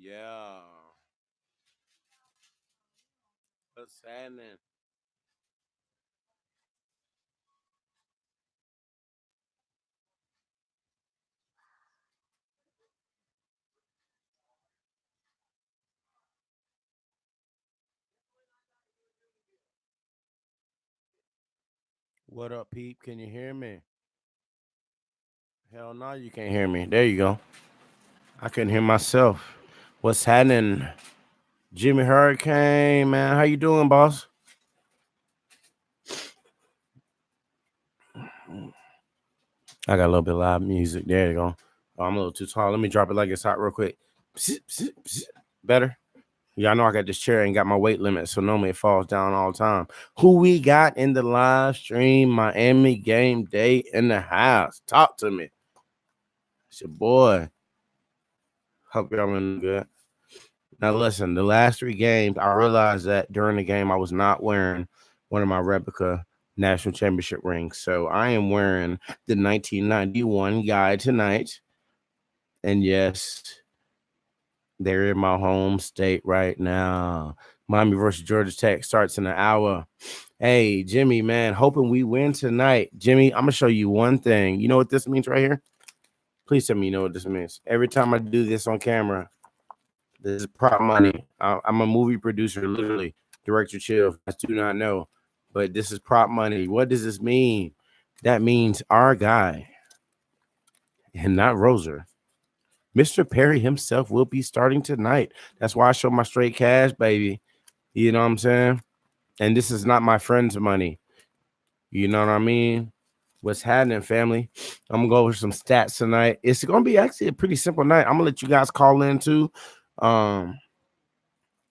Yeah. What's happening? What up, Peep? Can you hear me? Hell no, you can't hear me. There you go. I couldn't hear myself. What's happening? Jimmy Hurricane, man. How you doing, boss? I got a little bit of loud music. There you go. Oh, I'm a little too tall. Let me drop it like it's hot real quick. Psst, psst, psst. Better? Yeah, I know I got this chair and got my weight limit, so normally it falls down all the time. Who we got in the live stream? Miami game day in the house. Talk to me. It's your boy. Hope y'all doing good. Now listen, the last three games, I realized that during the game I was not wearing one of my replica national championship rings. So I am wearing the 1991 guy tonight. And yes, they're in my home state right now. Miami versus Georgia Tech starts in an hour. Hey, Jimmy, man, hoping we win tonight. Jimmy, I'm gonna show you one thing. You know what this means right here? Please tell me you know what this means. Every time I do this on camera, this is prop money. I'm a movie producer, literally. Director Chill. I do not know, but this is prop money. What does this mean? That means our guy, and not Roser, Mr. Perry himself will be starting tonight. That's why I show my straight cash, baby. You know what I'm saying? And this is not my friend's money. You know what I mean? What's happening, family? I'm gonna go over some stats tonight. It's gonna be actually a pretty simple night. I'm gonna let you guys call in too. Um,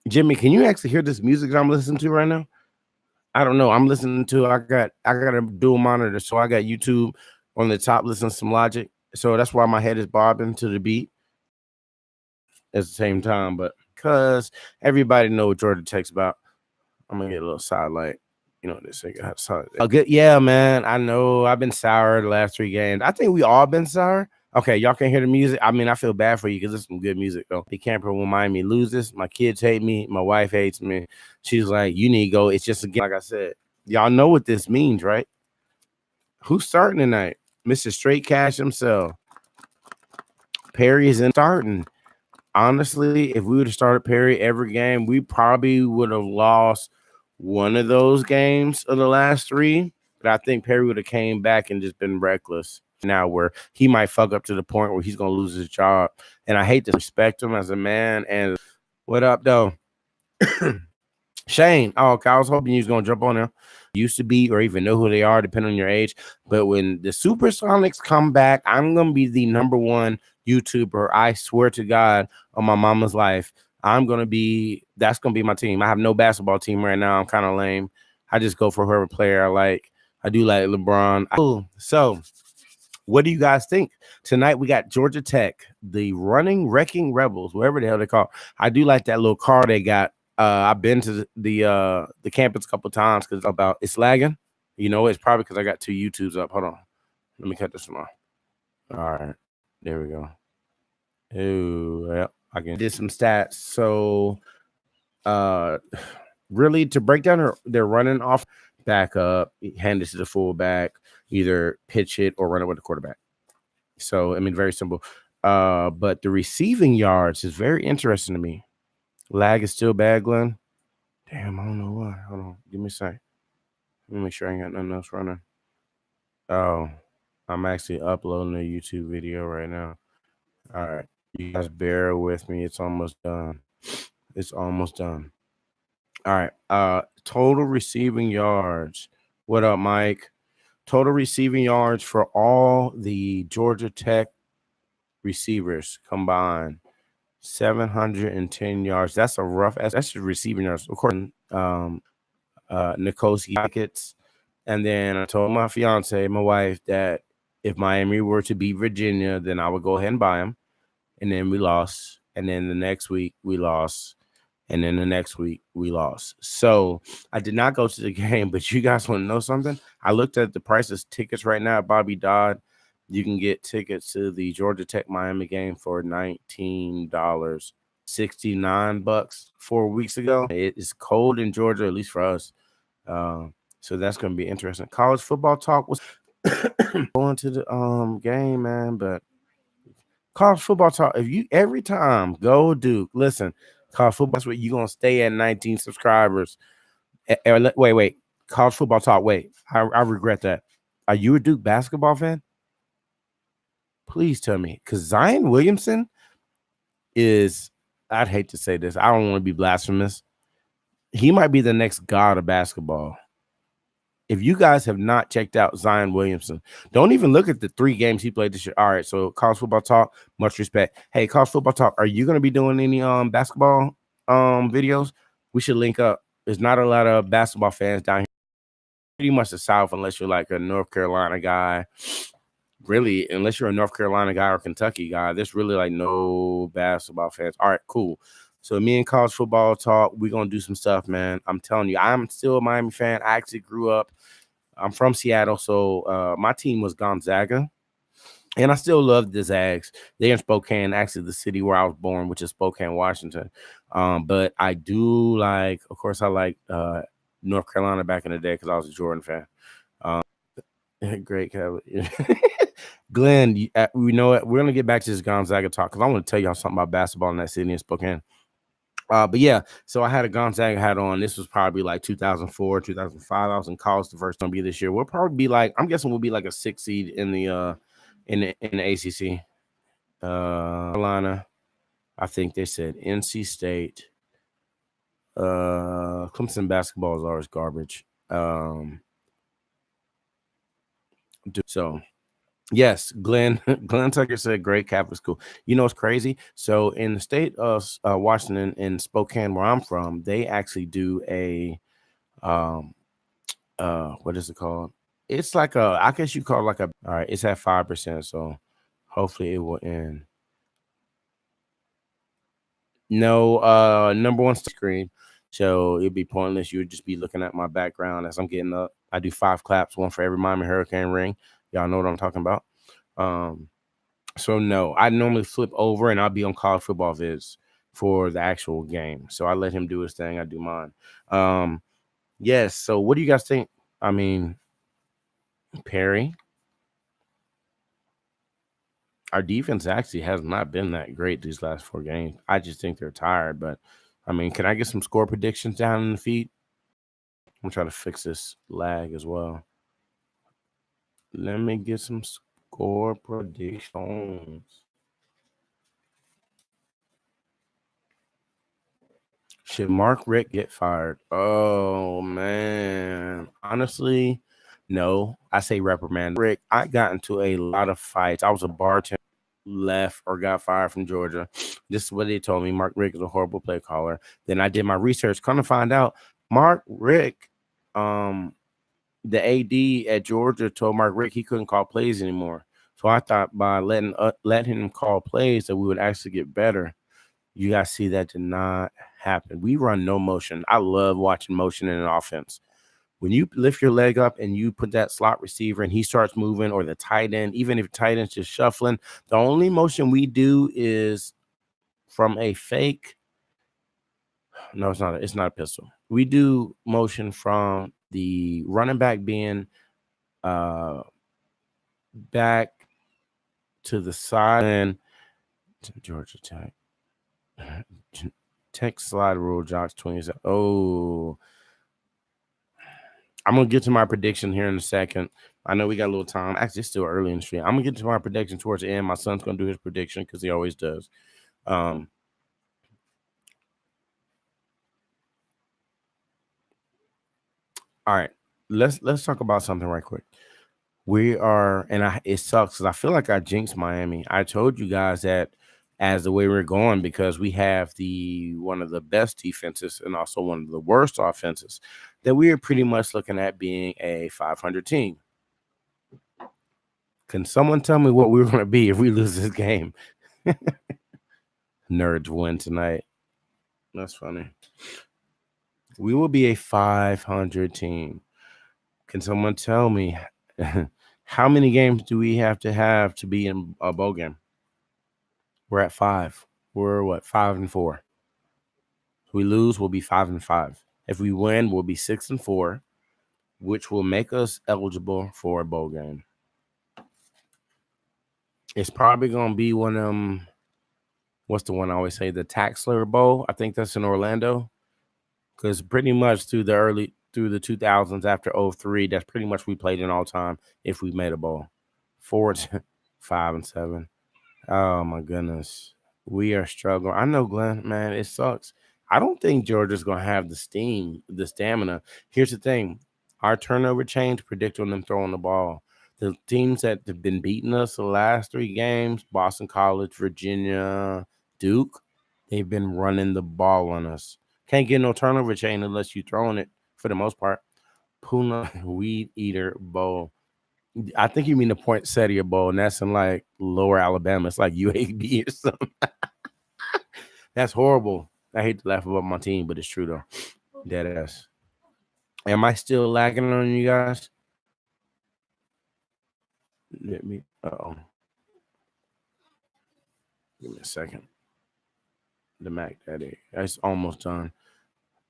Jimmy, can you actually hear this music that I'm listening to right now? I don't know. I'm listening to. I got a dual monitor, so I got YouTube on the top, listening to some Logic. So that's why my head is bobbing to the beat at the same time. But because everybody know what Georgia Tech's about, I'm gonna get a little sidelight. You know what they say. Good. Yeah, man. I know. I've been sour the last three games. I think we all been sour. Okay, y'all can hear the music. I mean, I feel bad for you because it's some good music though. The camper will mind me loses. My kids hate me. My wife hates me. She's like, "You need to go." It's just a game. Like I said, y'all know what this means, right? Who's starting tonight? Mr. Straight Cash himself. Perry is in starting. Honestly, if we would have started Perry every game, we probably would have lost one of those games of the last three. But I think Perry would have came back and just been reckless now, where he might fuck up to the point where he's gonna lose his job. And I hate to respect him as a man. And what up, though? Shane. Oh, okay. I was hoping you was gonna jump on there. Used to be, or even know who they are, depending on your age. But when the Supersonics come back, I'm gonna be the number one YouTuber. I swear to God, on my mama's life, I'm gonna be. That's gonna be my team. I have no basketball team right now. I'm kind of lame. I just go for whoever player I like. I do like LeBron. So, what do you guys think? Tonight we got Georgia Tech, the running wrecking rebels, whatever the hell they call. I do like that little car they got. I've been to the campus a couple times because about it's lagging. You know, it's probably because I got two YouTubes up. Hold on, let me cut this one off. All right, there we go. Oh, yeah, I can did some stats. So, uh, really to break down their running off, back up, hand it to the fullback, either pitch it or run it with the quarterback. So I mean, very simple. But the receiving yards is very interesting to me. Lag is still bad, Glenn. Damn, I don't know why. Hold on, give me a sec. Let me make sure I ain't got nothing else running. Oh, I'm actually uploading a YouTube video right now. All right, you guys bear with me. It's almost done. It's almost done. All right. Total receiving yards. What up, Mike? Total receiving yards for all the Georgia Tech receivers combined. 710 yards. That's a rough. That's just receiving yards. Of course, Nikosi Rockets. And then I told my fiance, my wife, that if Miami were to beat Virginia, then I would go ahead and buy them. And then we lost. And then the next week we lost. And then the next week we lost. So I did not go to the game, but you guys want to know something? I looked at the prices tickets right now at Bobby Dodd. You can get tickets to the Georgia Tech Miami game for $19. $69 4 weeks ago. It is cold in Georgia, at least for us. So that's gonna be interesting. College football talk was going to the game, man. But college football talk, if you every time go Duke, listen, college football, that's where you gonna stay at 19 subscribers. Wait. College football talk. Wait, I regret that. Are you a Duke basketball fan? Please tell me, because Zion Williamson is, I'd hate to say this, I don't want to be blasphemous. He might be the next god of basketball. If you guys have not checked out Zion Williamson, don't even look at the 3 games he played this year. All right, so college football talk, much respect. Hey, college football talk, are you gonna be doing any basketball videos? We should link up. There's not a lot of basketball fans down here. Pretty much the South, unless you're like a North Carolina guy. Really, unless you're a North Carolina guy or Kentucky guy, there's really like no basketball fans. All right, cool. So me and college football talk, we're gonna do some stuff, man. I'm telling you, I'm still a Miami fan. I actually grew up. I'm from Seattle, so my team was Gonzaga, and I still love the Zags. They're in Spokane, actually, the city where I was born, which is Spokane, Washington. But I do like, of course, I like North Carolina back in the day because I was a Jordan fan. Great, Kevin. Glenn, we know it. We're gonna get back to this Gonzaga talk because I want to tell y'all something about basketball in that city in Spokane. But yeah, so I had a Gonzaga hat on. This was probably like 2004, 2005. I was in college the first time be this year. We'll probably be like, I'm guessing we'll be like a 6 seed in the ACC. Carolina, I think they said NC State. Clemson basketball is always garbage. So yes, Glenn Glenn Tucker said great Catholic school. You know, it's crazy. So in the state of Washington, in Spokane, where I'm from, they actually do a what is it called? It's like a, I guess you call it like a, all right, it's at 5%. So hopefully it will end. No, number one screen. So it'd be pointless. You would just be looking at my background as I'm getting up. I do 5 claps, one for every Miami Hurricane ring. Y'all know what I'm talking about. So no, I normally flip over and I'll be on college football vids for the actual game. So I let him do his thing. I do mine. Yes. So what do you guys think? I mean, Perry, our defense actually has not been that great these last 4 games. I just think they're tired. But I mean, can I get some score predictions down in the feed? I'm trying to fix this lag as well. Let me get some score predictions. Should Mark Rick get fired? Oh man. Honestly, no. I say reprimand. Rick, I got into a lot of fights. I was a bartender, left or got fired from Georgia. This is what they told me. Mark Rick is a horrible play caller. Then I did my research, kind of find out Mark Rick, the AD at Georgia told Mark Rick he couldn't call plays anymore. So I thought by letting him call plays that we would actually get better. You guys see that did not happen. We run no motion. I love watching motion in an offense. When you lift your leg up and you put that slot receiver and he starts moving, or the tight end, even if tight end's just shuffling, the only motion we do is from a fake. No, it's not. It's not a pistol. We do motion from the running back being back to the side and to Georgia Tech. Tech slide rule, Jocks 20. Oh, I'm gonna get to my prediction here in a second. I know we got a little time. Actually, it's still early in the stream. I'm gonna get to my prediction towards the end. My son's gonna do his prediction because he always does. All right, let's talk about something right quick. We are, and it sucks because I feel like I jinxed Miami. I told you guys that as the way we're going, because we have one of the best defenses and also one of the worst offenses, that we are pretty much looking at being a 500 team. Can someone tell me what we're going to be if we lose this game? Nerds win tonight. That's funny. We will be a 500 team. Can someone tell me how many games do we have to be in a bowl game? We're at 5. We're what, 5-4. If we lose, we'll be 5-5. If we win, we'll be 6-4, which will make us eligible for a bowl game. It's probably gonna be one of them. What's the one I always say? The Taxler Bowl. I think that's in Orlando. Because pretty much through the 2000s after '03, that's pretty much we played in all time if we made a bowl. 4-5-7. Oh my goodness. We are struggling. I know, Glenn, man, it sucks. I don't think Georgia's gonna have the stamina. Here's the thing. Our turnover change predict on them throwing the ball. The teams that have been beating us the last three games, Boston College, Virginia, Duke, they've been running the ball on us. Can't get no turnover chain unless you throwing it for the most part. Puna Weed Eater Bowl. I think you mean the Poinsettia Bowl, and that's in like Lower Alabama. It's like UAB or something. That's horrible. I hate to laugh about my team, but it's true though. Dead ass. Am I still lagging on you guys? Let me. Oh, give me a second. The Mac Daddy. It's almost done.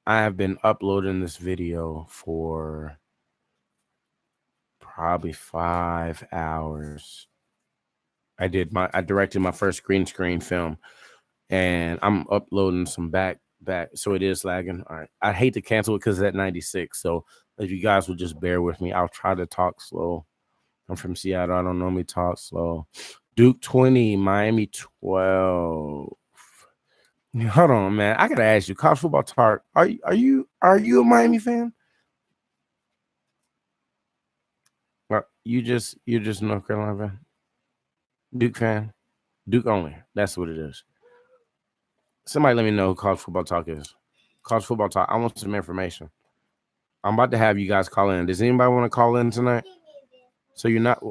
I have been uploading this video for probably 5 hours. I directed my first green screen film, and I'm uploading some back, so it is lagging. All right, I hate to cancel it because it's at 96. So if you guys would just bear with me, I'll try to talk slow. I'm from Seattle. I don't normally talk slow. Duke 20, Miami 12. Hold on, man. I gotta ask you, college football talk. Are you a Miami fan? Or you're just North Carolina fan? Duke fan? Duke only. That's what it is. Somebody let me know who college football talk is. College football talk. I want some information. I'm about to have you guys call in. Does anybody want to call in tonight? So you're not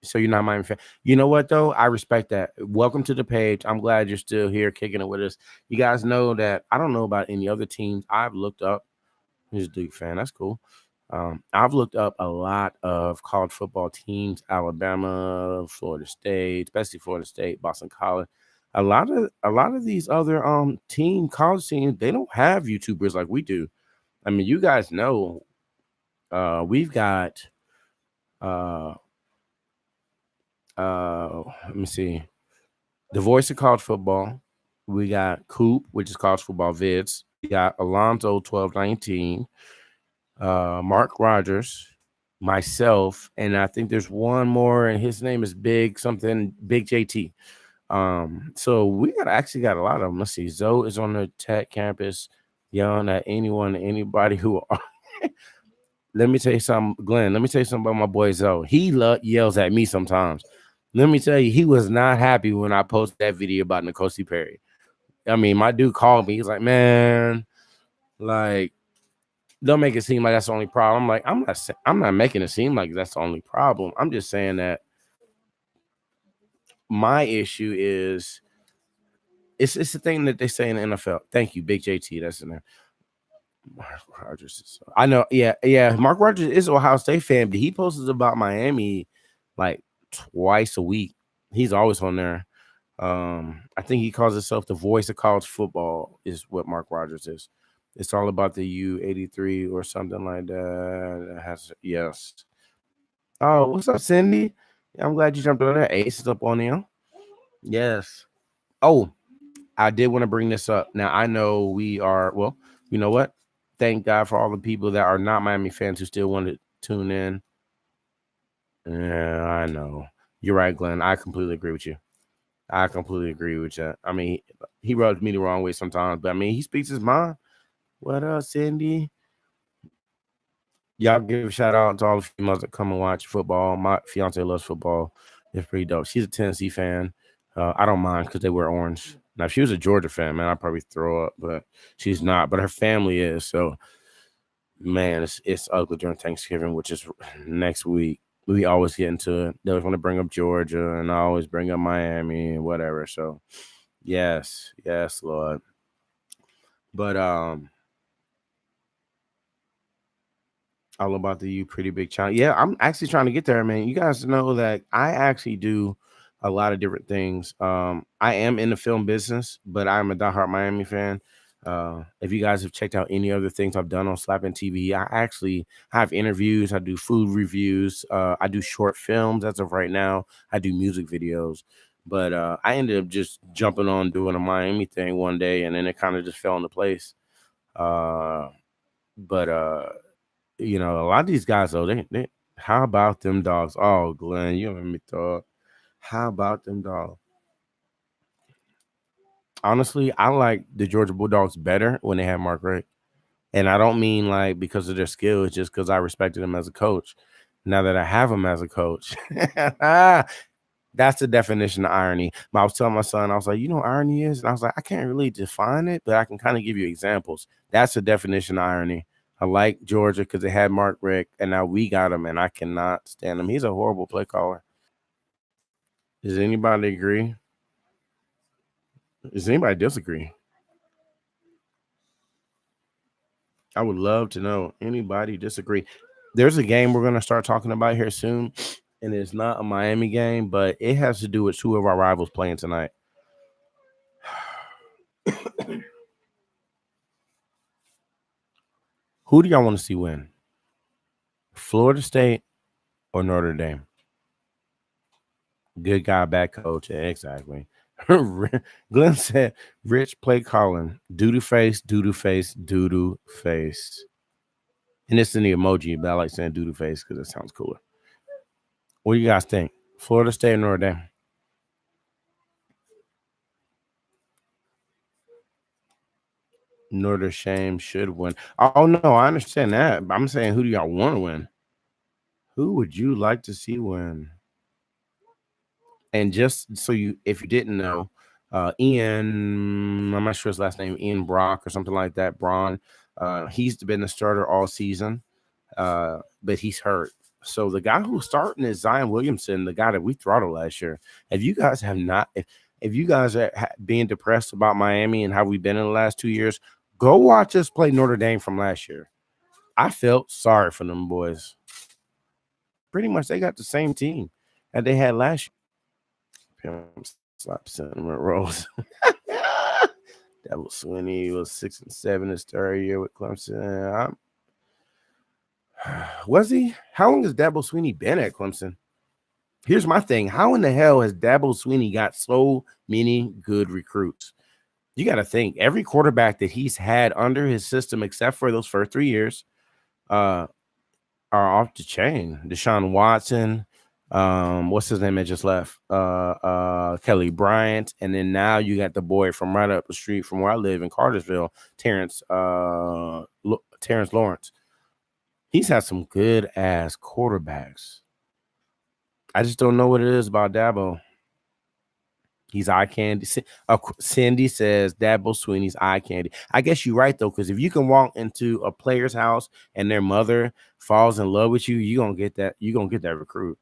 so you're not Miami fan. You know what though? I respect that. Welcome to the page. I'm glad you're still here kicking it with us. You guys know that I don't know about any other teams. I've looked up. He's a Duke fan. That's cool. I've looked up a lot of college football teams: Alabama, Florida State, especially Florida State, Boston College. A lot of these other college teams, they don't have YouTubers like we do. I mean, you guys know we've got uh let me see, the voice of college football. We got Coop, which is college football vids. We got Alonzo 1219, Mark Rogers, myself, and I think there's one more, and his name is Big something, Big JT. So we got a lot of them. Let's see. Zoe is on the tech campus, yelling at anybody who let me tell you something, Glenn. Let me tell you something about my boy Zoe. He yells at me sometimes. Let me tell you, he was not happy when I posted that video about N'Kosi Perry. I mean, my dude called me. He's like, man, like, don't make it seem like that's the only problem. I'm like, I'm not making it seem like that's the only problem. I'm just saying that my issue is it's the thing that they say in the NFL. Thank you, Big JT. That's in there. Mark Rogers is, I know, yeah. Mark Rogers is Ohio State fan, but he posts about Miami like twice a week. He's always on there. I think he calls himself the voice of college football, is what Mark Rogers is. It's all about the U83 or something like that. It has, yes. Oh, what's up, Cindy? I'm glad you jumped on there. Ace is up on you. Yes. Oh, I did want to bring this up. Now I know we are, well, you know what? Thank God for all the people that are not Miami fans who still want to tune in. Yeah, I know. You're right, Glenn. I completely agree with you. I completely agree with you. I mean, he rubs me the wrong way sometimes, but I mean, he speaks his mind. What up, Cindy? Y'all give a shout out to all the females that come and watch football. My fiance loves football. It's pretty dope. She's a Tennessee fan. I don't mind because they wear orange. Now, if she was a Georgia fan, man, I'd probably throw up, but she's not. But her family is. So, man, it's ugly during Thanksgiving, which is next week. We always get into it. They always want to bring up Georgia, and I always bring up Miami and whatever. So, yes, Lord. But all about the you pretty big challenge. Yeah, I'm actually trying to get there, man. You guys know that I actually do a lot of different things. I am in the film business, but I'm a diehard Miami fan. If you guys have checked out any other things I've done on Slapping TV, I actually have interviews. I do food reviews. I do short films as of right now. I do music videos. But I ended up just jumping on doing a Miami thing one day, and then it kind of just fell into place. Uh, but a lot of these guys though, they how about them dogs? Oh, Glenn, you don't me thought. How about them dogs? Honestly, I like the Georgia Bulldogs better when they had Mark Richt. And I don't mean like because of their skill, it's just because I respected him as a coach. Now that I have him as a coach, that's the definition of irony. I was telling my son, I was like, you know what irony is? And I was like, I can't really define it, but I can kind of give you examples. That's the definition of irony. I like Georgia because they had Mark Richt, and now we got him, and I cannot stand him. He's a horrible play caller. Does anybody agree? Does anybody disagree? I would love to know. Anybody disagree? There's a game we're going to start talking about here soon, and it's not a Miami game, but it has to do with two of our rivals playing tonight. Who do y'all want to see win? Florida State or Notre Dame? Good guy, bad coach. Exactly. Glenn said, Rich play calling. Doo-doo face, doo-doo face, doo-doo face. And it's in the emoji, but I like saying doo-doo face because it sounds cooler. What do you guys think? Florida State or Notre Dame? Notre Dame should win. Oh, no, I understand that. But I'm saying, who do y'all want to win? Who would you like to see win? And just so if you didn't know, Ian, I'm not sure his last name, Ian Brock or something like that, Braun, he's been the starter all season, but he's hurt. So the guy who's starting is Zion Williamson, the guy that we throttled last year. If you guys have not, if you guys are being depressed about Miami and how we've been in the last 2 years, go watch us play Notre Dame from last year. I felt sorry for them boys. Pretty much, they got the same team that they had last year. Pimp slap cinnamon rolls. Devil Swinney was 6-7 his third year with Clemson. Was he? How long has Dabo Swinney been at Clemson? Here's my thing. How in the hell has Dabo Swinney got so many good recruits? You got to think every quarterback that he's had under his system, except for those first 3 years, are off the chain. Deshaun Watson, what's his name that just left? Kelly Bryant, and then now you got the boy from right up the street from where I live in Cartersville, Terrence Lawrence. He's had some good ass quarterbacks. I just don't know what it is about Dabo. He's eye candy. Cindy says Dabo Swinney's eye candy. I guess you're right though, because if you can walk into a player's house and their mother falls in love with you, you're gonna get that. You're gonna get that recruit.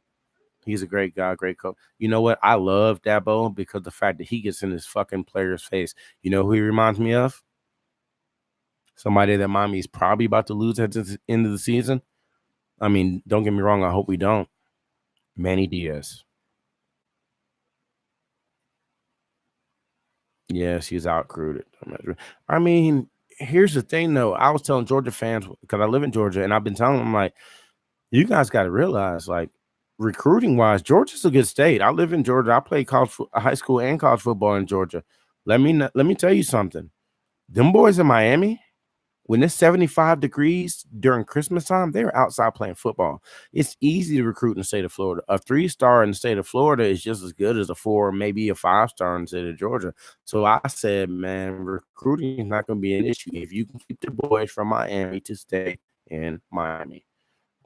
He's a great guy, great coach. You know what? I love Dabo because the fact that he gets in his fucking player's face. You know who he reminds me of? Somebody that Miami's probably about to lose at the end of the season. I mean, don't get me wrong. I hope we don't. Manny Diaz. Yes, he's out recruited. I mean, here's the thing though. I was telling Georgia fans because I live in Georgia, and I've been telling them like, you guys got to realize like, recruiting wise, Georgia's a good state. I live in Georgia. I played high school and college football in Georgia. Let me tell you something. Them boys in Miami, when it's 75 degrees during Christmas time, they're outside playing football. It's easy to recruit in the state of Florida. A 3-star in the state of Florida is just as good as a 4, maybe a 5-star in the state of Georgia. So I said, man, recruiting is not going to be an issue if you can keep the boys from Miami to stay in Miami.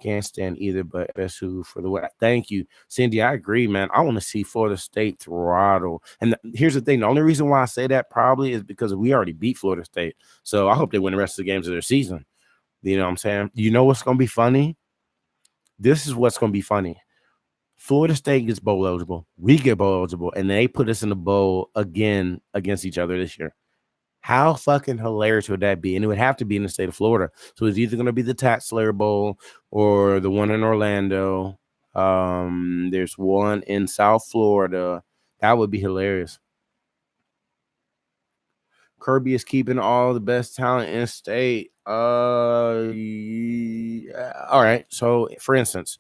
Can't stand either, but best who for the way. Thank you, Cindy. I agree, man. I want to see Florida State throttle. And here's the thing: the only reason why I say that probably is because we already beat Florida State. So I hope they win the rest of the games of their season. You know what I'm saying? You know what's going to be funny? This is what's going to be funny. Florida State gets bowl eligible. We get bowl eligible, and they put us in the bowl again against each other this year. How fucking hilarious would that be? And it would have to be in the state of Florida. So it's either going to be the Tax Slayer Bowl or the one in Orlando. There's one in South Florida. That would be hilarious. Kirby is keeping all the best talent in state. Yeah. All right. So, for instance,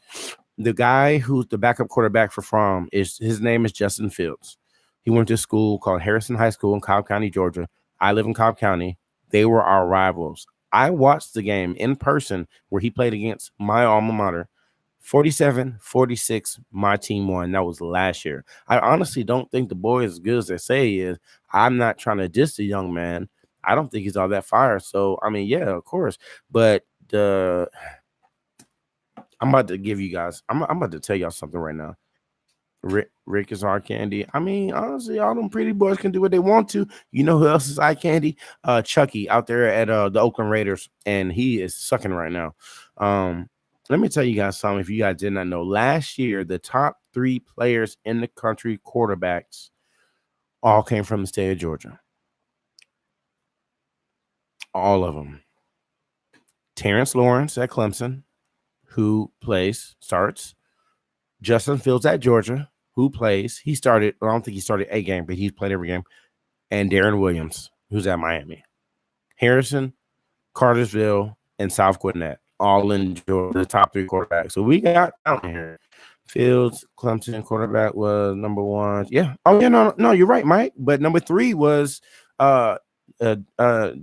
the guy who's the backup quarterback for Fromm is his name is Justin Fields. He went to school called Harrison High School in Cobb County, Georgia. I live in Cobb County. They were our rivals. I watched the game in person where he played against my alma mater. 47-46, my team won. That was last year. I honestly don't think the boy is as good as they say he is. I'm not trying to diss the young man. I don't think he's all that fire. So, I mean, yeah, of course. But I'm about to give you guys, I'm about to tell y'all something right now. Rick is our candy. I mean, honestly, all them pretty boys can do what they want to. You know who else is eye candy? Chucky out there at the Oakland Raiders, and he is sucking right now. Let me tell you guys something. If you guys did not know, last year the top 3 players in the country, quarterbacks, all came from the state of Georgia. All of them. Terrence Lawrence at Clemson, who starts. Justin Fields at Georgia, who plays. He started. I don't think he started a game, but he's played every game. And Darren Williams, who's at Miami. Harrison, Cartersville, and South Gwinnett, all in Georgia, the top 3 quarterbacks. So we got out here. Fields, Clemson quarterback was number 1. Yeah. Oh yeah, no, you're right, Mike. But number 3 was uh uh uh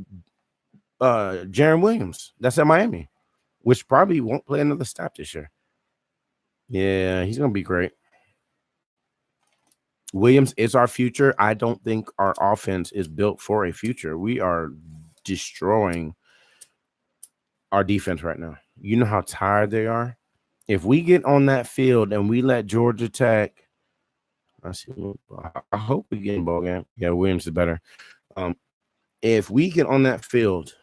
Jaron Williams. That's at Miami, which probably won't play another stop this year. Yeah, he's gonna be great. Williams is our future. I don't think our offense is built for a future. We are destroying our defense right now. You know how tired they are. If we get on that field and we let Georgia Tech, I hope we get in ball game. Yeah, Williams is better. If we get on that field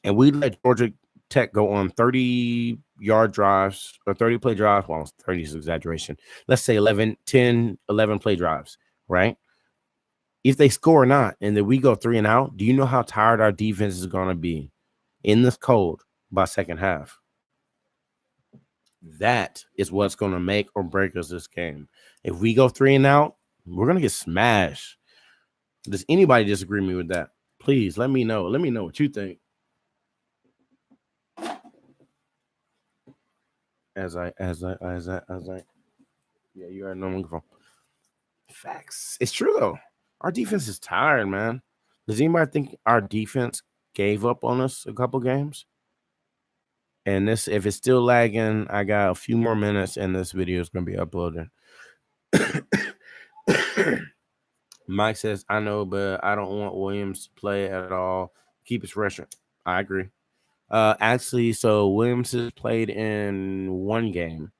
and we let Georgia Tech go on 30-yard drives or 30-play drives, well, 30 is exaggeration. Let's say 10, 11 play drives, right? If they score or not, and then we go 3 and out, do you know how tired our defense is going to be in this cold by second half? That is what's going to make or break us this game. If we go 3 and out, we're going to get smashed. Does anybody disagree with me with that? Please let me know. Let me know what you think. As I, yeah, you already know microphone. Facts. It's true though. Our defense is tired, man. Does anybody think our defense gave up on us a couple games? And this, if it's still lagging, I got a few more minutes, and this video is gonna be uploaded. Mike says, "I know, but I don't want Williams to play at all. Keep his pressure." I agree. Actually, so Williams has played in 1 game.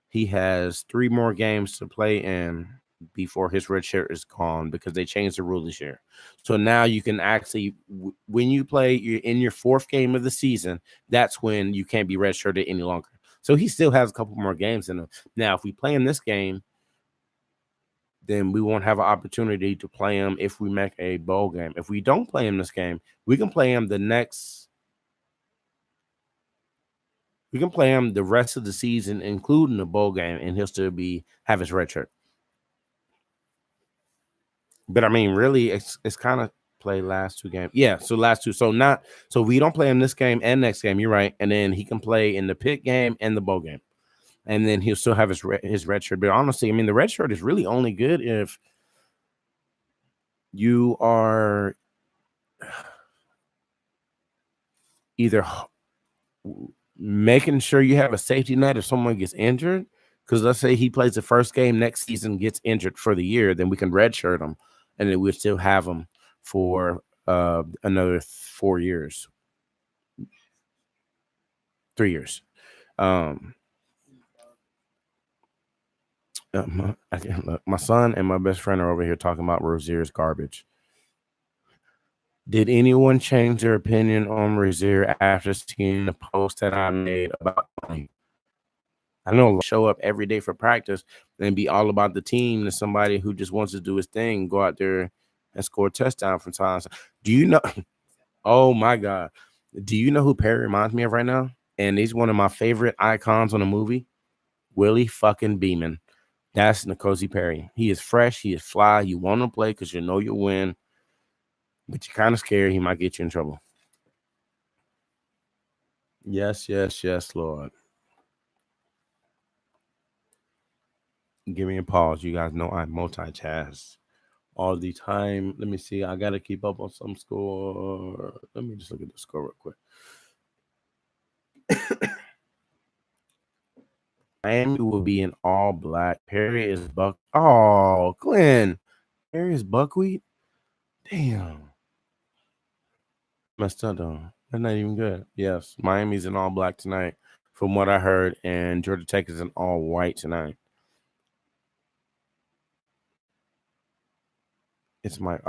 He has 3 more games to play in before his red shirt is gone because they changed the rule this year. So now you can actually, when you play, you're in your 4th game of the season. That's when you can't be redshirted any longer. So he still has a couple more games in him. Now, if we play in this game, then we won't have an opportunity to play him if we make a bowl game. If we don't play him this game, we can play him the next. We can play him the rest of the season, including the bowl game, and he'll still have his red shirt. But I mean, really, it's kind of play last 2 games. Yeah, so last 2. So we don't play him this game and next game. You're right, and then he can play in the pit game and the bowl game, and then he'll still have his red shirt. But honestly, I mean, the red shirt is really only good if you are either making sure you have a safety net if someone gets injured. Because let's say he plays the first game next season, gets injured for the year, then we can redshirt him, and then we'll still have him for another 4 years, 3 years. My son and my best friend are over here talking about Rozier's garbage. Did anyone change their opinion on Rozier after seeing the post that I made about money? I know show up every day for practice and be all about the team to somebody who just wants to do his thing, go out there and score a touchdown from time. Do you know? Oh my God. Do you know who Perry reminds me of right now? And he's one of my favorite icons on a movie. Willie fucking Beeman. That's N'Kosi Perry. He is fresh. He is fly. You want to play because you know you'll win, but you're kind of scared he might get you in trouble. Yes, yes, yes, Lord. Give me a pause. You guys know I multitask all the time. Let me see. I got to keep up on some score. Let me just look at the score real quick. Miami will be in all black. Perry is buck. Oh, Glenn. Perry is buckwheat. Damn. Messed up though. That's not even good. Yes, Miami's in all black tonight, from what I heard, and Georgia Tech is in all white tonight. It's my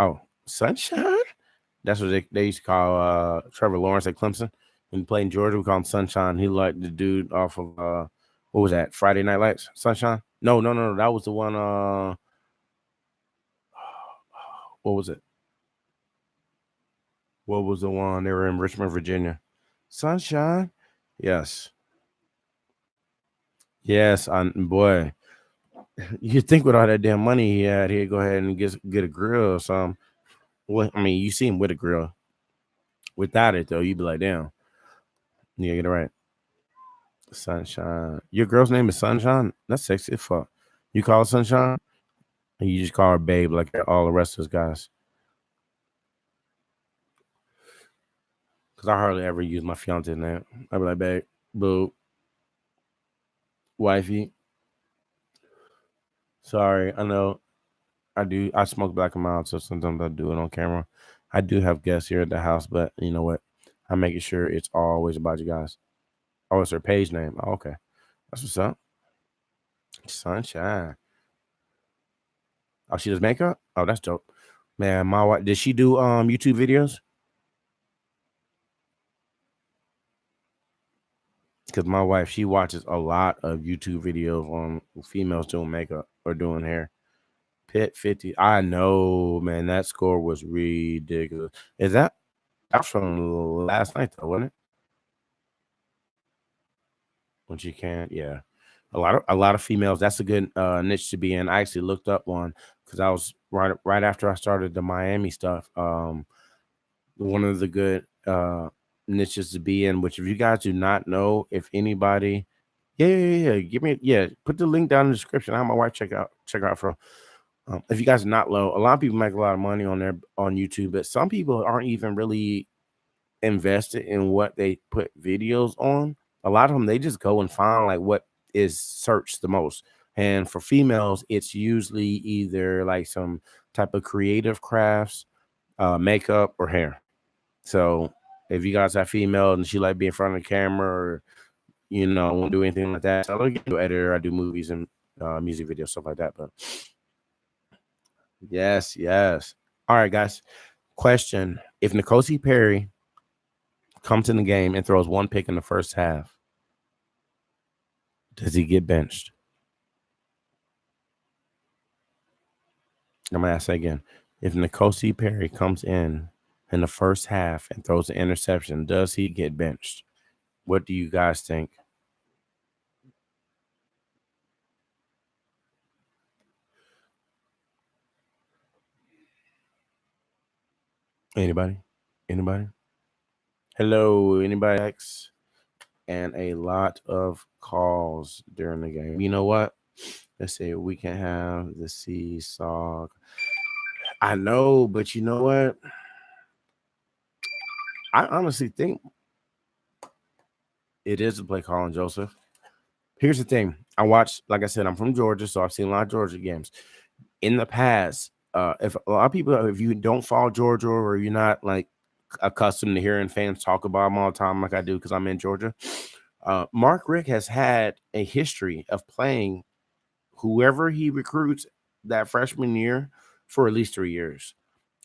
Sunshine. That's what they used to call Trevor Lawrence at Clemson when he played in Georgia. We call him Sunshine. He like the dude off of what was that? Friday Night Lights. Sunshine. No, no, no, no. That was the one. What was it? What was the one? They were in Richmond, Virginia. Sunshine. Yes. Yes. Boy, you think with all that damn money he had, he'd go ahead and get a grill or something. Well, I mean, you see him with a grill. Without it though, you'd be like, damn. Yeah, get it right. Sunshine. Your girl's name is Sunshine? That's sexy as fuck. You call her Sunshine? And you just call her babe like all the rest of us guys. Because I hardly ever use my fiance's name. I'd be like, babe, boo, wifey. Sorry, I know I do. I smoke black and mild, so sometimes I do it on camera. I do have guests here at the house, but you know what? I'm making sure it's always about you guys. Oh, it's her page name. Oh, okay. That's what's up. Sunshine. Oh, she does makeup? Oh, that's dope. Man, my wife, did she do YouTube videos? Because my wife, she watches a lot of YouTube videos on females doing makeup or doing hair. Pit 50. I know, man, that score was ridiculous. Is that's from last night though, wasn't it? When she can, yeah. A lot of females. That's a good niche to be in. I actually looked up one because I was right after I started the Miami stuff. One of the good niches to be in. Which if you guys do not know, if anybody, yeah. Give me Put the link down in the description. I have my wife check out from. If you guys are not low, a lot of people make a lot of money on YouTube, but some people aren't even really invested in what they put videos on. A lot of them they just go and find like what is searched the most. And for females, it's usually either like some type of creative crafts, makeup, or hair. So if you guys have female and she like being in front of the camera or won't do anything like that, I do editor, I do movies and music videos, stuff like that. But yes, yes. All right, guys. Question: if N'Kosi Perry comes in the game and throws one pick in the first half, does he get benched? I'm gonna ask that again. If N'Kosi Perry comes in the first half and throws an interception, does he get benched? What do you guys think? Anybody? Anybody? Hello, anybody? And a lot of calls during the game. You know what? Let's say we can have the seesaw. I know, but you know what? I honestly think it is a play calling, Joseph. Here's the thing. I watched, like I said, I'm from Georgia, so I've seen a lot of Georgia games. In the past, if a lot of people, if you don't follow Georgia or you're not like accustomed to hearing fans talk about them all the time, like I do because I'm in Georgia, Mark Richt has had a history of playing whoever he recruits that freshman year for at least 3 years.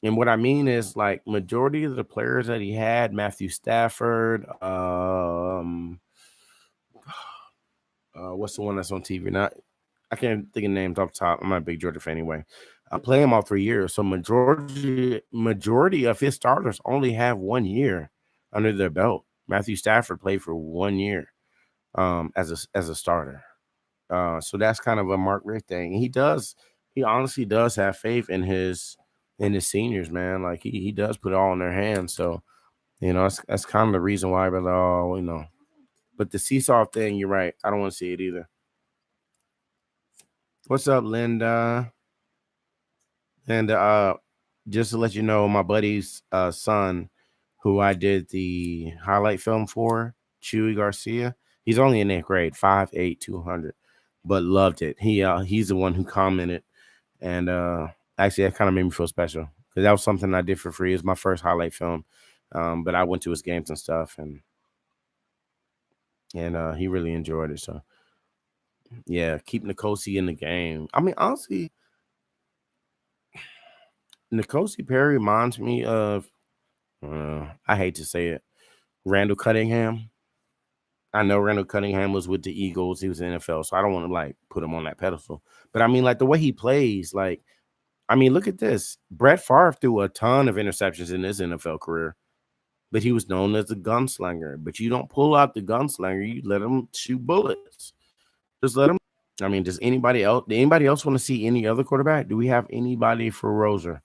And what I mean is, like, majority of the players that he had, Matthew Stafford, what's the one that's on TV? Not, I can't think of names off the top. I'm not a big Georgia fan anyway. I play him all 3 years, so majority of his starters only have 1 year under their belt. Matthew Stafford played for 1 year as a starter. So that's kind of a Mark Richt thing. He honestly does have faith in his seniors, man. Like he does put it all in their hands. So that's kind of the reason why. But but the seesaw thing, you're right. I don't want to see it either. What's up, Linda? And just to let you know, my buddy's son, who I did the highlight film for, Chewy Garcia, he's only in 8th grade, 5'8", 200, but loved it. He's the one who commented, and actually that kind of made me feel special because that was something I did for free. It was my first highlight film, but I went to his games and stuff, and he really enjoyed it. So yeah, keep Nkosi in the game. I mean, honestly, Nkosi Perry reminds me of I hate to say it, Randall Cunningham. I know Randall Cunningham was with the Eagles. He was in the NFL, so I don't want to like put him on that pedestal. But I mean, like the way he plays, like I mean, look at this. Brett Favre threw a ton of interceptions in his NFL career, but he was known as the gunslinger. But you don't pull out the gunslinger; you let him shoot bullets. Just let him. I mean, does anybody else? Do anybody else want to see any other quarterback? Do we have anybody for Roser?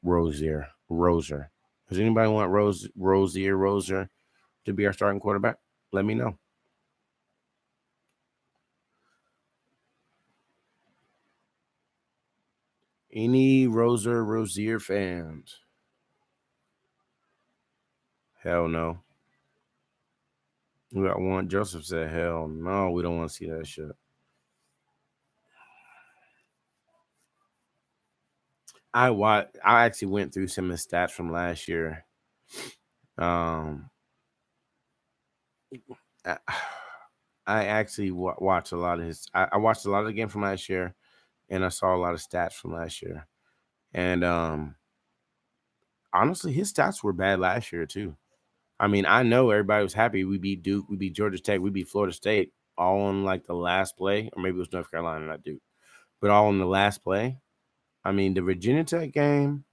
Roser. Does anybody want Roser to be our starting quarterback? Let me know. Any Rozier fans? Hell no. We got one. Joseph said, hell no, we don't want to see that shit. I actually went through some of the stats from last year. Um, I, I actually watched a lot of his. I watched a lot of the game from last year, and I saw a lot of stats from last year. And honestly, his stats were bad last year too. I mean, I know everybody was happy. We beat Duke, we beat Georgia Tech, we beat Florida State, all on like the last play, or maybe it was North Carolina, not Duke, but all in the last play. I mean, the Virginia Tech game,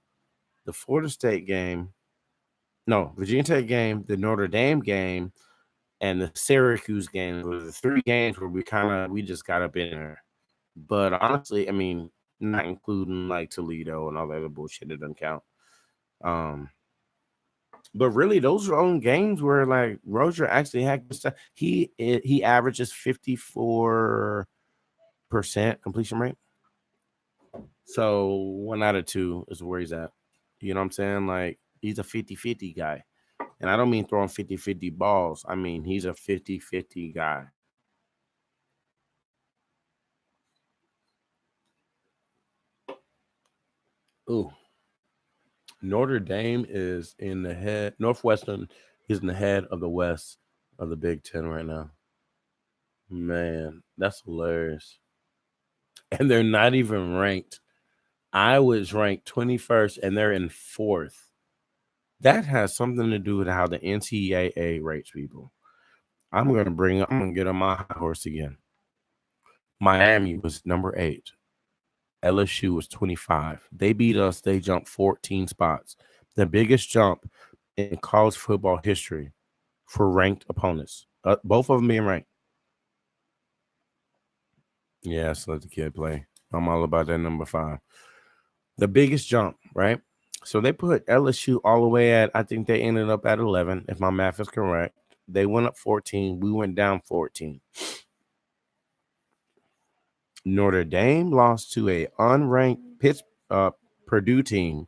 the Florida State game, no, Virginia Tech game, the Notre Dame game, and the Syracuse game were the 3 games where we just got up in there. But honestly, I mean, not including like Toledo and all that other bullshit that doesn't count. Um, but really, those are only games where like Rozier actually had good stuff. He averages 54% completion rate. So 1 out of 2 is where he's at. You know what I'm saying? Like he's a 50-50 guy. And I don't mean throwing 50-50 balls. I mean he's a 50-50 guy. Ooh. Notre Dame is in the head. Northwestern is in the head of the West of the Big Ten right now. Man, that's hilarious. And they're not even ranked. I was ranked 21st and they're in 4th. That has something to do with how the NCAA rates people. I'm gonna get on my high horse again. Miami was number 8. LSU was 25. They beat us. They jumped 14 spots. The biggest jump in college football history for ranked opponents. Both of them being ranked. Yes, let the kid play. I'm all about that number 5. The biggest jump, right? So they put LSU all the way at, I think they ended up at 11, if my math is correct. They went up 14. We went down 14. Notre Dame lost to a unranked Purdue team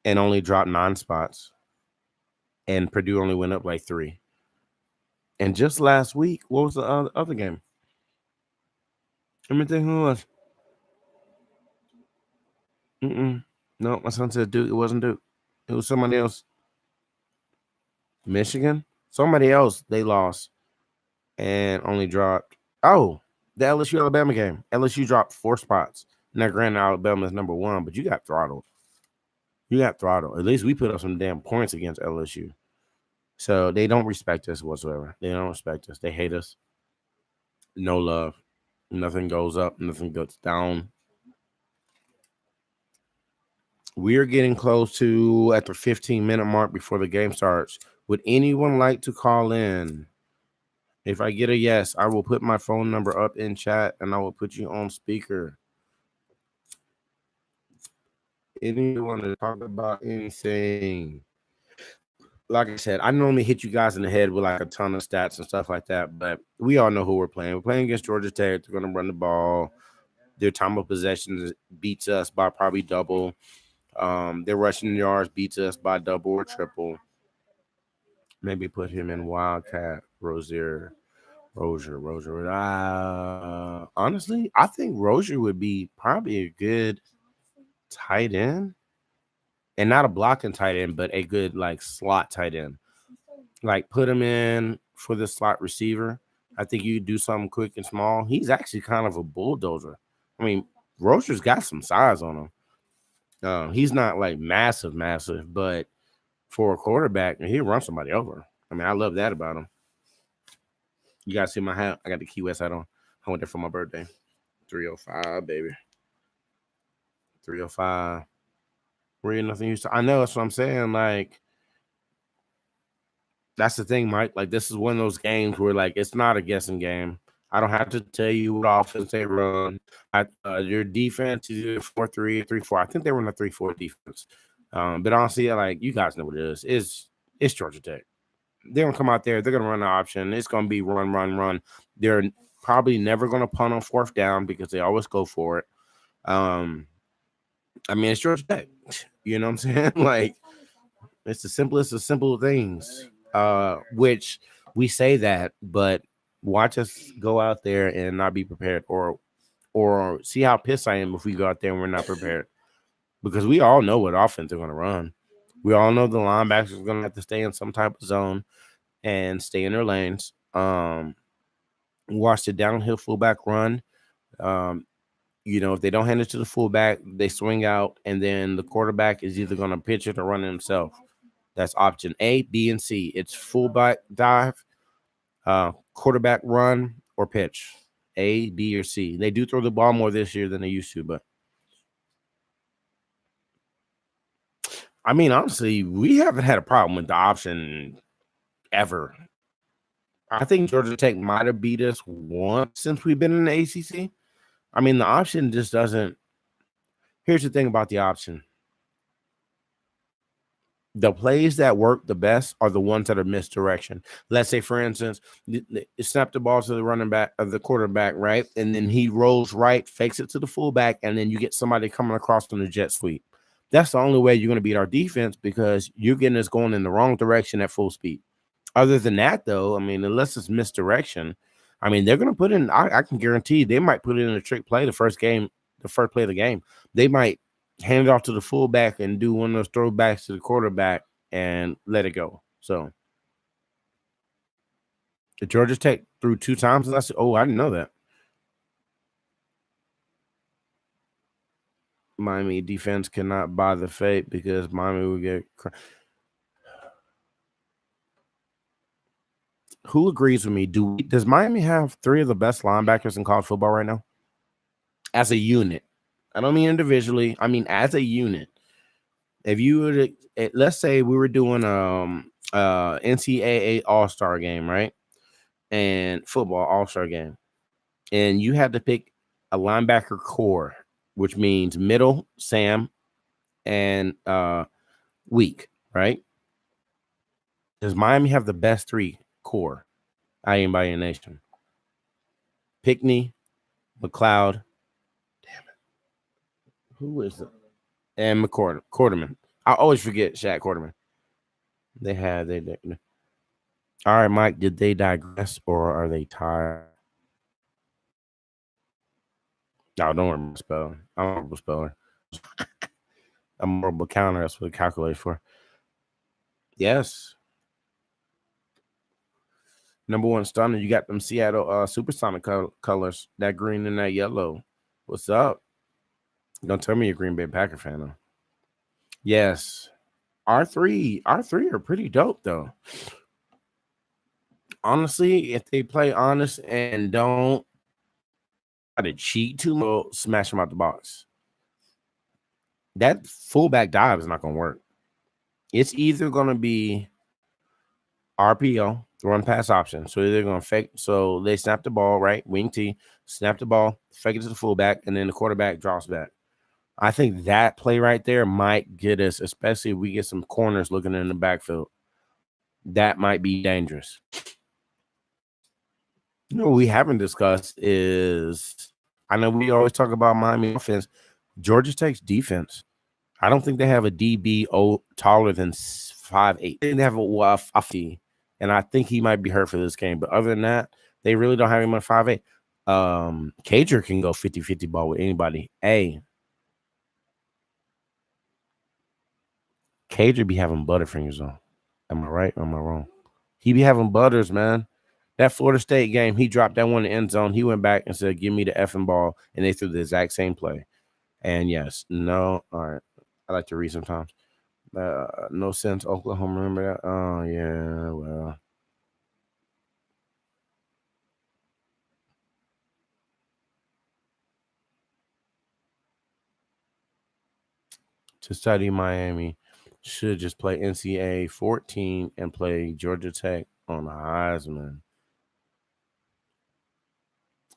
and only dropped 9 spots. And Purdue only went up like 3. And just last week, what was the other game? Let me think who it was. No, my son said Duke. It wasn't Duke. It was somebody else. Michigan? Somebody else they lost and only dropped. Oh, the LSU Alabama game. LSU dropped 4 spots. Now, granted, Alabama is number 1, but you got throttled. You got throttled. At least we put up some damn points against LSU. So they don't respect us whatsoever. They don't respect us. They hate us. No love. Nothing goes up. Nothing goes down. We are getting close to at the 15-minute mark before the game starts. Would anyone like to call in If I get a yes, I will put my phone number up in chat and I will put you on speaker. Anyone to talk about anything? Like I said, I normally hit you guys in the head with like a ton of stats and stuff like that, but we all know who we're playing. We're playing against Georgia Tech. They're going to run the ball. Their time of possession beats us by probably double. Their rushing yards beats us by double or triple. Maybe put him in Wildcat, Rozier. Honestly, I think Rozier would be probably a good tight end, and not a blocking tight end, but a good like slot tight end. Like put him in for the slot receiver. I think you do something quick and small. He's actually kind of a bulldozer. I mean, Rozier's got some size on him. He's not like massive, but for a quarterback, he'll run somebody over. I mean, I love that about him. You guys see my hat? I got the Key West hat on. I went there for my birthday. 305, baby. 305. Real nothing used to. I know that's what I'm saying. Like, that's the thing, Mike. Like, this is one of those games where, like, it's not a guessing game. I don't have to tell you what offense they run. Your defense is 4-3, 3-4. I think they run a 3-4 defense. But honestly, like, you guys know what it is. It's Georgia Tech. They're gonna come out there. They're gonna run the option. It's gonna be run. They're probably never gonna punt on fourth down because they always go for it. I mean, it's Georgia Tech. You know what I'm saying? Like, it's the simplest of simple things. Which we say that, but watch us go out there and not be prepared, or see how pissed I am if we go out there and we're not prepared. Because we all know what offense they're gonna run. We all know the linebackers are gonna have to stay in some type of zone and stay in their lanes. Watch the downhill fullback run. If they don't hand it to the fullback, they swing out, and then the quarterback is either going to pitch it or run it himself. That's option A, B, and C. It's fullback dive, quarterback run, or pitch. A, B, or C. They do throw the ball more this year than they used to, but I mean, honestly, we haven't had a problem with the option ever. I think Georgia Tech might have beat us once since we've been in the ACC. I mean, the option just doesn't. Here's the thing about the option. The plays that work the best are the ones that are misdirection. Let's say, for instance, snap the ball to the running back of the quarterback, right? And then he rolls right, fakes it to the fullback, and then you get somebody coming across on the jet sweep. That's the only way you're going to beat our defense because you're getting us going in the wrong direction at full speed. Other than that, though, I mean, unless it's misdirection, I mean, they're going to put in, I can guarantee they might put in a trick play the first play of the game. They might hand it off to the fullback and do one of those throwbacks to the quarterback and let it go. So the Georgia Tech threw 2 times, and I said, oh, I didn't know that. Miami defense cannot buy the fate because Miami will get. Who agrees with me? Does Miami have 3 of the best linebackers in college football right now? As a unit. I don't mean individually. I mean as a unit. If you were to, let's say we were doing NCAA All-Star game, right? And football All-Star game. And you had to pick a linebacker core, which means middle, Sam, and weak, right? Does Miami have the best 3 core? I ain't by your nation. Pickney, McLeod. Damn it. Who is it? And Quarterman. I always forget Shaq Quarterman. They. All right, Mike, did they digress or are they tired? No, don't worry about spelling. I'm a horrible speller. I'm a horrible counter. That's what it calculates for. Yes. Number 1 stunner, you got them Seattle Supersonic colors, that green and that yellow. What's up? Don't tell me you're a Green Bay Packer fan, though. Yes. Our three are pretty dope, though. Honestly, if they play honest and don't try to cheat too much, smash them out the box. That fullback dive is not going to work. It's either going to be RPO run pass option. So they're going to fake. So they snap the ball, right? Wing T, snap the ball, fake it to the fullback, and then the quarterback drops back. I think that play right there might get us, especially if we get some corners looking in the backfield. That might be dangerous. You know, what we haven't discussed is I know we always talk about Miami offense. Georgia Tech's defense. I don't think they have a DB taller than 5'8". They have a and I think he might be hurt for this game. But other than that, they really don't have him at 5'8". Cager can go 50-50 ball with anybody. Hey, Cager be having Butterfingers on. Am I right or am I wrong? He be having butters, man. That Florida State game, he dropped that one in the end zone. He went back and said, "Give me the effing ball," and they threw the exact same play. And yes, no, all right. I like to read sometimes. No sense, Oklahoma. Remember that? Oh yeah, well. To study Miami, should just play NCAA 14 and play Georgia Tech on the Heisman.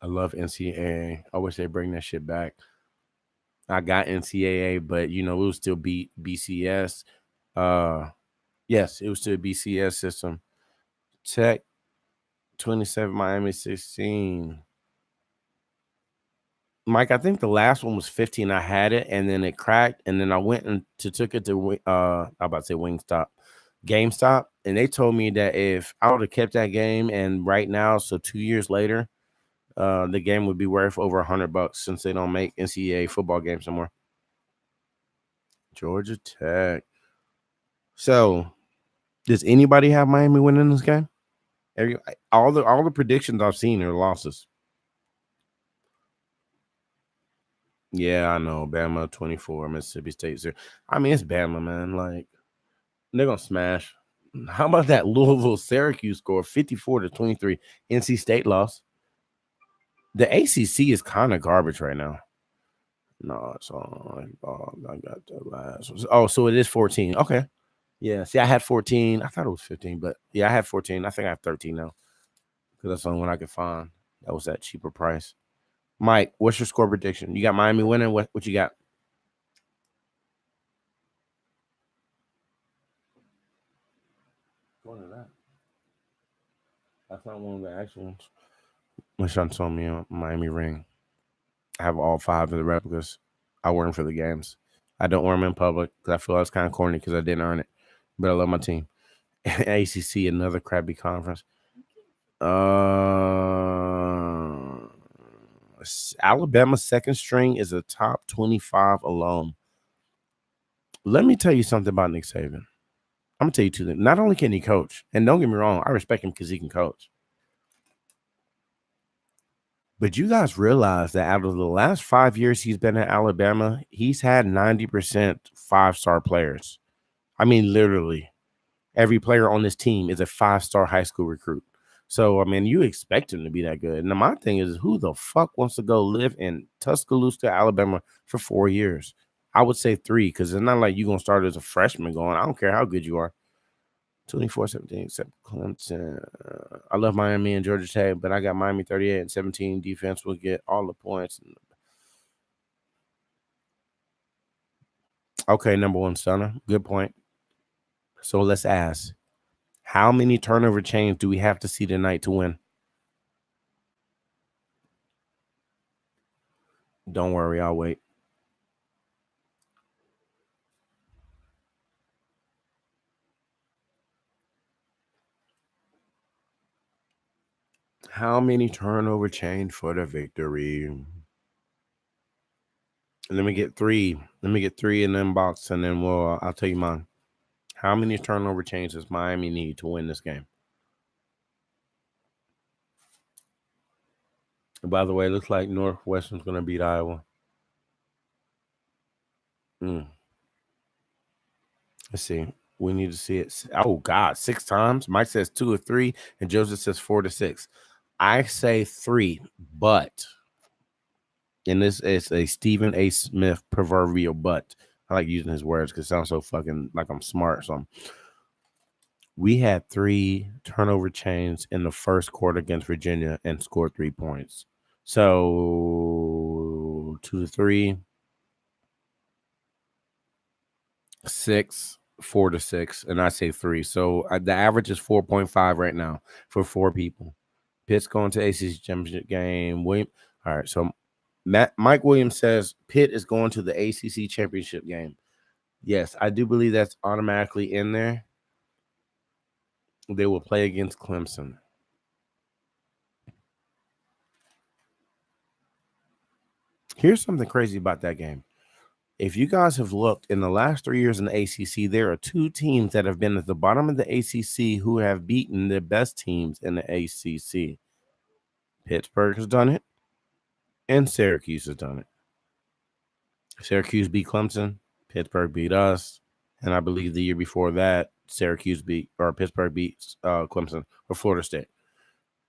I love NCAA. I wish they bring that shit back. I got NCAA, but you know it was still BCS. Yes, it was still BCS system. Tech 27, Miami 16. Mike, I think the last one was 15. I had it and then it cracked, and then I went and took it to I about to say Wingstop, GameStop, and they told me that if I would have kept that game and right now, so 2 years later, the game would be worth over $100 since they don't make NCAA football games anymore. Georgia Tech. So, does anybody have Miami winning this game? All the predictions I've seen are losses. Yeah, I know. Bama 24, Mississippi State 0. I mean, it's Bama, man. Like, they're gonna smash. How about that Louisville Syracuse score 54-23? NC State lost. The ACC is kind of garbage right now. No, it's on. Oh, I got the last one. Oh, so it is 14. Okay. Yeah. See, I had 14. I thought it was 15, but yeah, I had 14. I think I have 13 now because that's the only one I could find. That was that cheaper price. Mike, what's your score prediction? You got Miami winning. What you got? What is that? That's not one of the actual ones. My son told me a Miami ring. I have all 5 of the replicas. I wear them for the games. I don't wear them in public because I feel that's kind of corny because I didn't earn it. But I love my team. ACC, another crappy conference. Alabama's second string is a top 25 alone. Let me tell you something about Nick Saban. I'm gonna tell you two things. Not only can he coach, and don't get me wrong, I respect him because he can coach. But you guys realize that out of the last 5 years he's been at Alabama, he's had 90% 5-star players. I mean, literally, every player on this team is a 5-star high school recruit. So, I mean, you expect him to be that good. Now, my thing is, who the fuck wants to go live in Tuscaloosa, Alabama for 4 years? I would say 3 because it's not like you're going to start as a freshman going, I don't care how good you are. 24-17, except Clemson. I love Miami and Georgia Tech, but I got Miami 38-17. Defense will get all the points. Okay, number one, Stunner. Good point. So let's ask, how many turnover chains do we have to see tonight to win? Don't worry, I'll wait. How many turnover chains for the victory? Let me get 3. Let me get 3 in the inbox, and then I'll tell you mine. How many turnover chains does Miami need to win this game? By the way, it looks like Northwestern's going to beat Iowa. Mm. Let's see. We need to see it. Oh God, 6 times. Mike says 2 or 3, and Joseph says 4 to 6. I say 3, but and this is a Stephen A. Smith proverbial but. I like using his words because it sounds so fucking like I'm smart or something. We had 3 turnover chains in the first quarter against Virginia and scored 3 points. So 2 to 3, 6, 4 to 6, and I say 3. So the average is 4.5 right now for 4 people. Pitt's going to ACC championship game. William, all right. So Mike Williams says Pitt is going to the ACC championship game. Yes, I do believe that's automatically in there. They will play against Clemson. Here's something crazy about that game. If you guys have looked in the last 3 years in the ACC, there are 2 teams that have been at the bottom of the ACC who have beaten the best teams in the ACC. Pittsburgh has done it, and Syracuse has done it. Syracuse beat Clemson, Pittsburgh beat us, and I believe the year before that, Pittsburgh beat Clemson or Florida State.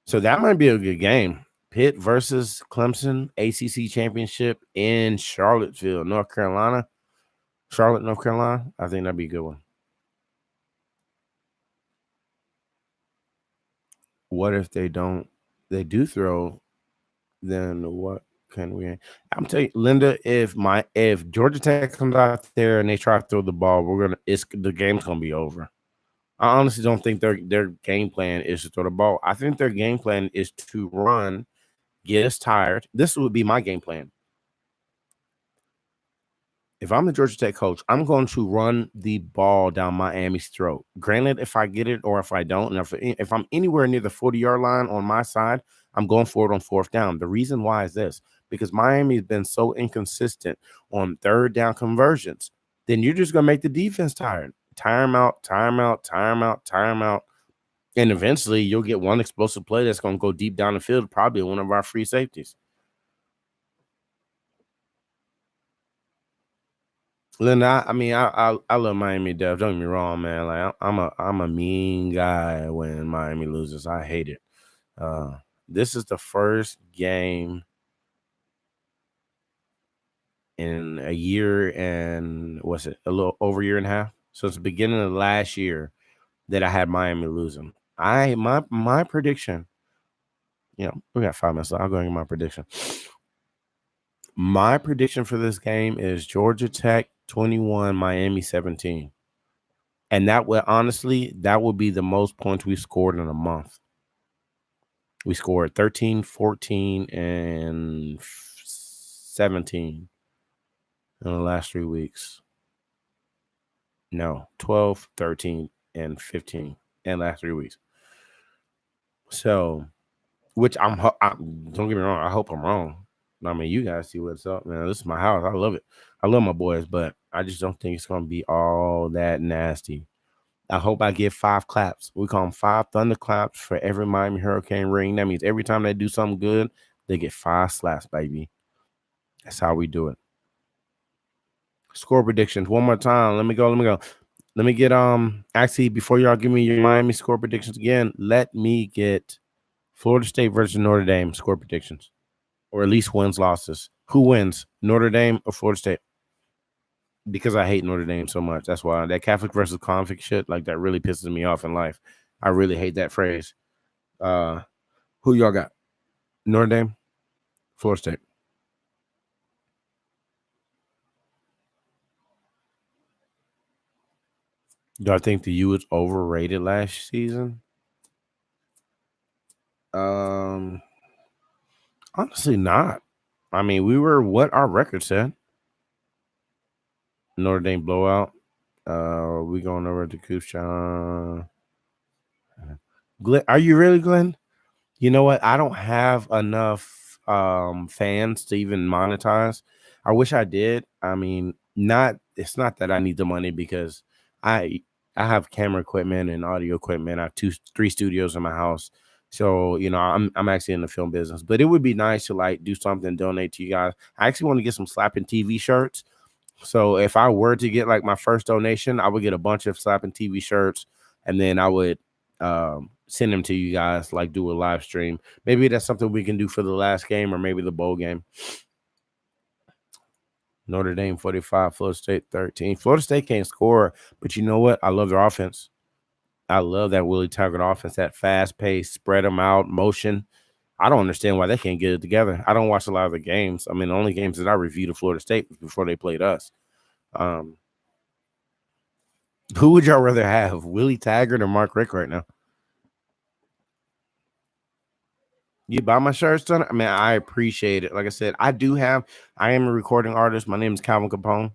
So that might be a good game. Pitt versus Clemson, ACC championship in Charlottesville, North Carolina. Charlotte, North Carolina. I think that'd be a good one. What if they do throw, then what can we? I'm telling you, Linda, if Georgia Tech comes out there and they try to throw the ball, the game's gonna be over. I honestly don't think their game plan is to throw the ball. I think their game plan is to run, get us tired. This would be my game plan. If I'm the Georgia Tech coach, I'm going to run the ball down Miami's throat. Granted, if I get it or if I don't, and if I'm anywhere near the 40-yard line on my side, I'm going for it on 4th down. The reason why is this, because Miami has been so inconsistent on 3rd down conversions. Then you're just going to make the defense tired. Tire them out, tire them out, tire them out, tire them out. And eventually you'll get one explosive play that's going to go deep down the field, probably one of our free safeties. Linda, I love Miami Def. Don't get me wrong, man. Like I'm a mean guy when Miami loses. I hate it. This is the first game in a year and what's it? A little over a year and a half. So it's the beginning of last year that I had Miami losing. My prediction. We got 5 minutes left. I'll go and get my prediction. My prediction for this game is Georgia Tech 21, Miami 17. And that would be the most points we've scored in a month. We scored 13, 14, and 17 in the last 3 weeks. No, 12, 13, and 15 in the last 3 weeks. So, which don't get me wrong, I hope I'm wrong. I mean, you guys see what's up, man. This is my house. I love it. I love my boys, but I just don't think it's going to be all that nasty. I hope I get 5 claps. We call them 5 thunder claps for every Miami Hurricane ring. That means every time they do something good, they get 5 slaps, baby. That's how we do it. Score predictions one more time. Let me go. Let me get actually before y'all give me your Miami score predictions again, let me get Florida State versus Notre Dame score predictions. Or at least wins, losses. Who wins? Notre Dame or Florida State? Because I hate Notre Dame so much. That's why that Catholic versus convict shit, like that really pisses me off in life. I really hate that phrase. Who y'all got? Notre Dame, Florida State. Do I think the U was overrated last season? Honestly, not. I mean, we were what our record said. Notre Dame blowout. We going over to Kushan. Glenn, are you really, Glenn? You know what? I don't have enough fans to even monetize. I wish I did. I mean, it's not that I need the money because I have camera equipment and audio equipment. I have 3 studios in my house. So, I'm actually in the film business. But it would be nice to like do something, donate to you guys. I actually want to get some slapping TV shirts. So if I were to get like my first donation, I would get a bunch of slapping TV shirts, and then I would send them to you guys, like do a live stream. Maybe that's something we can do for the last game or maybe the bowl game. Notre Dame 45, Florida State 13. Florida State can't score, but you know what? I love their offense. I love that Willie Taggart offense, that fast pace, spread them out, motion. I don't understand why they can't get it together. I don't watch a lot of the games. I mean, the only games that I reviewed of Florida State was before they played us. Um, who would y'all rather have, Willie Taggart or Mark Rick right now? You buy my shirts, son? I mean, I appreciate it. Like I said, I am a recording artist. My name is Calvin Capone.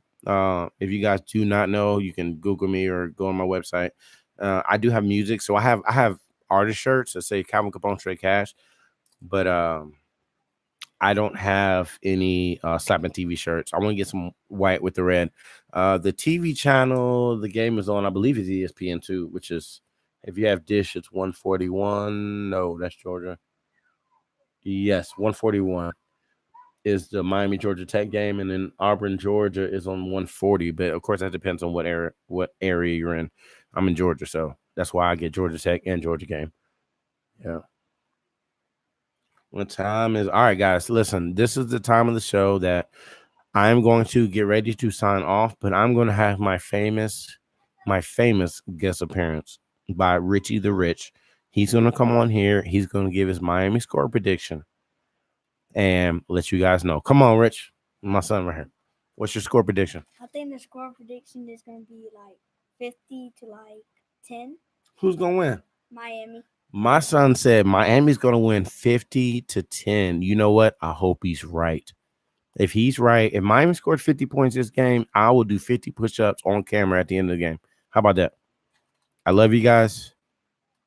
If you guys do not know, you can Google me or go on my website. I do have music, so I have artist shirts that say Calvin Capone Straight Cash, but I don't have any slapping TV shirts. I want to get some white with the red. The TV channel the game is on, I believe, is ESPN2, which is, if you have Dish, it's 141. No, that's Georgia. Yes, 141 is the Miami Georgia Tech game, and then Auburn Georgia is on 140. But of course, that depends on what area you're in. I'm in Georgia, so that's why I get Georgia Tech and Georgia game. Yeah. What time is all right, guys? Listen, this is the time of the show that I'm going to get ready to sign off, but I'm going to have my famous guest appearance by Richie the Rich. He's going to come on here. He's going to give his Miami score prediction and let you guys know. Come on, Rich, my son right here. What's your score prediction? I think the score prediction is going to be like 50 to like 10. Who's going to win? Miami. My son said Miami's going to win 50-10. You know what? I hope he's right. If he's right, if Miami scored 50 points this game, I will do 50 push-ups on camera at the end of the game. How about that? I love you guys.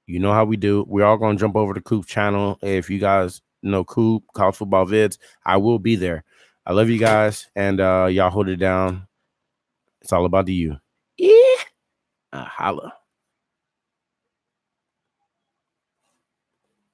You know how we do. We're all going to jump over to Coop channel. If you guys know Coop, college football vids, I will be there. I love you guys, and y'all hold it down. It's all about the you. Yeah. Holla.